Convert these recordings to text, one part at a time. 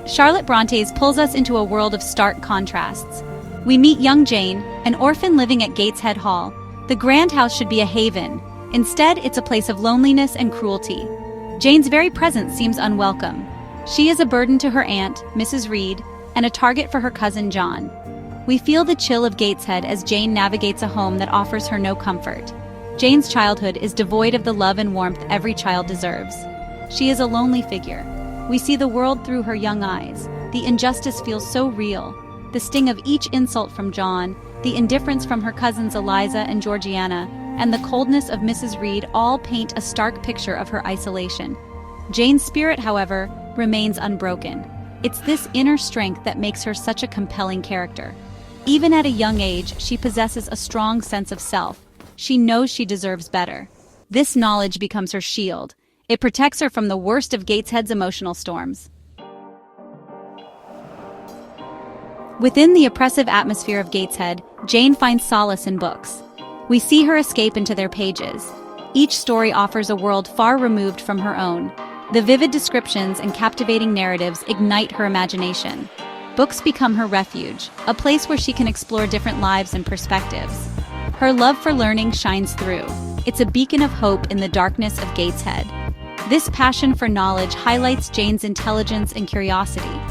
Charlotte Bronte's pulls us into a world of stark contrasts. We meet young Jane, an orphan living at Gateshead Hall. The grand house should be a haven. Instead, it's a place of loneliness and cruelty. Jane's very presence seems unwelcome. She is a burden to her aunt, Mrs. Reed, and a target for her cousin John. We feel the chill of Gateshead as Jane navigates a home that offers her no comfort. Jane's childhood is devoid of the love and warmth every child deserves. She is a lonely figure. We see the world through her young eyes. The injustice feels so real. The sting of each insult from John, the indifference from her cousins Eliza and Georgiana, and the coldness of Mrs. Reed all paint a stark picture of her isolation. Jane's spirit, however, remains unbroken. It's this inner strength that makes her such a compelling character. Even at a young age, she possesses a strong sense of self. She knows she deserves better. This knowledge becomes her shield. It protects her from the worst of Gateshead's emotional storms. Within the oppressive atmosphere of Gateshead, Jane finds solace in books. We see her escape into their pages. Each story offers a world far removed from her own. The vivid descriptions and captivating narratives ignite her imagination. Books become her refuge, a place where she can explore different lives and perspectives. Her love for learning shines through. It's a beacon of hope in the darkness of Gateshead. This passion for knowledge highlights Jane's intelligence and curiosity.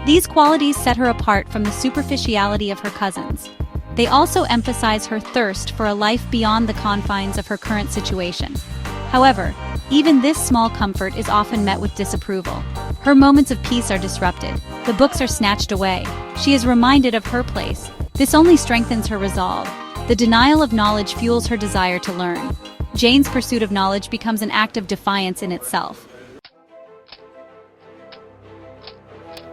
These qualities set her apart from the superficiality of her cousins. They also emphasize her thirst for a life beyond the confines of her current situation. However, even this small comfort is often met with disapproval. Her moments of peace are disrupted. The books are snatched away. She is reminded of her place. This only strengthens her resolve. The denial of knowledge fuels her desire to learn. Jane's pursuit of knowledge becomes an act of defiance in itself.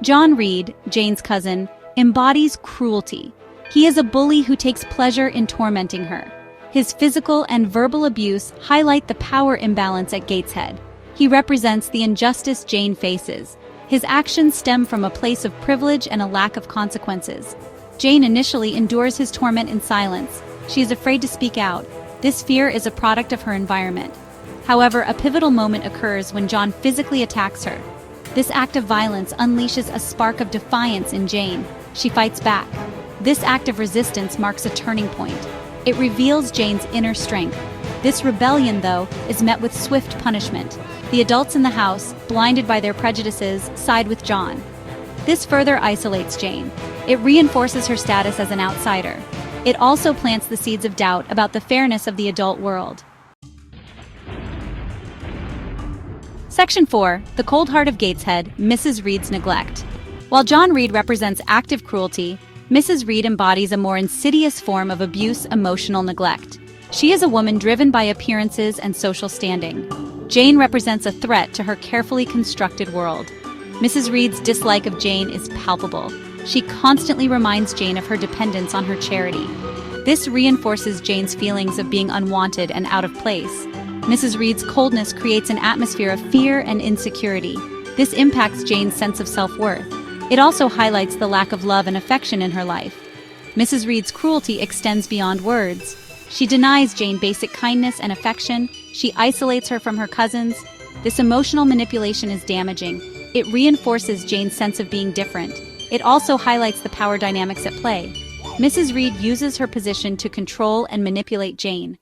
John Reed, Jane's cousin, embodies cruelty. He is a bully who takes pleasure in tormenting her. His physical and verbal abuse highlight the power imbalance at Gateshead. He represents the injustice Jane faces. His actions stem from a place of privilege and a lack of consequences. Jane initially endures his torment in silence. She is afraid to speak out. This fear is a product of her environment. However, a pivotal moment occurs when John physically attacks her. This act of violence unleashes a spark of defiance in Jane. She fights back. This act of resistance marks a turning point. It reveals Jane's inner strength. This rebellion, though, is met with swift punishment. The adults in the house, blinded by their prejudices, side with John. This further isolates Jane. It reinforces her status as an outsider. It also plants the seeds of doubt about the fairness of the adult world. Section 4. The Cold Heart of Gateshead, Mrs. Reed's Neglect. While John Reed represents active cruelty, Mrs. Reed embodies a more insidious form of abuse, emotional neglect. She is a woman driven by appearances and social standing. Jane represents a threat to her carefully constructed world. Mrs. Reed's dislike of Jane is palpable. She constantly reminds Jane of her dependence on her charity. This reinforces Jane's feelings of being unwanted and out of place. Mrs. Reed's coldness creates an atmosphere of fear and insecurity. This impacts Jane's sense of self-worth. It also highlights the lack of love and affection in her life. Mrs. Reed's cruelty extends beyond words. She denies Jane basic kindness and affection. She isolates her from her cousins. This emotional manipulation is damaging. It reinforces Jane's sense of being different. It also highlights the power dynamics at play. Mrs. Reed uses her position to control and manipulate Jane.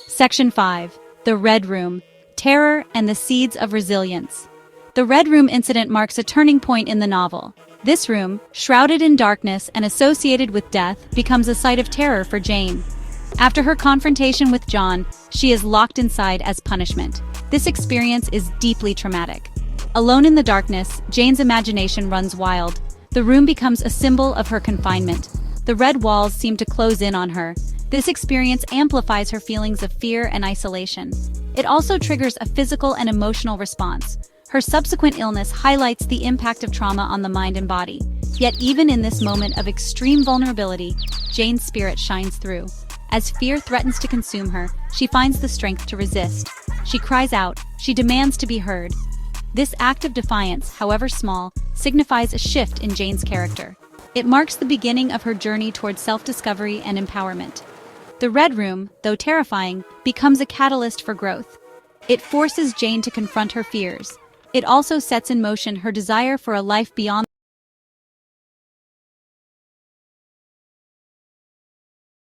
Section 5. The Red Room, Terror and the Seeds of Resilience. The Red Room incident marks a turning point in the novel. This room, shrouded in darkness and associated with death, becomes a site of terror for Jane. After her confrontation with John, she is locked inside as punishment. This experience is deeply traumatic. Alone in the darkness, Jane's imagination runs wild. The room becomes a symbol of her confinement. The red walls seem to close in on her. This experience amplifies her feelings of fear and isolation. It also triggers a physical and emotional response. Her subsequent illness highlights the impact of trauma on the mind and body. Yet even in this moment of extreme vulnerability, Jane's spirit shines through. As fear threatens to consume her, she finds the strength to resist. She cries out, she demands to be heard. This act of defiance, however small, signifies a shift in Jane's character. It marks the beginning of her journey towards self-discovery and empowerment. The Red Room, though terrifying, becomes a catalyst for growth. It forces Jane to confront her fears. It also sets in motion her desire for a life beyond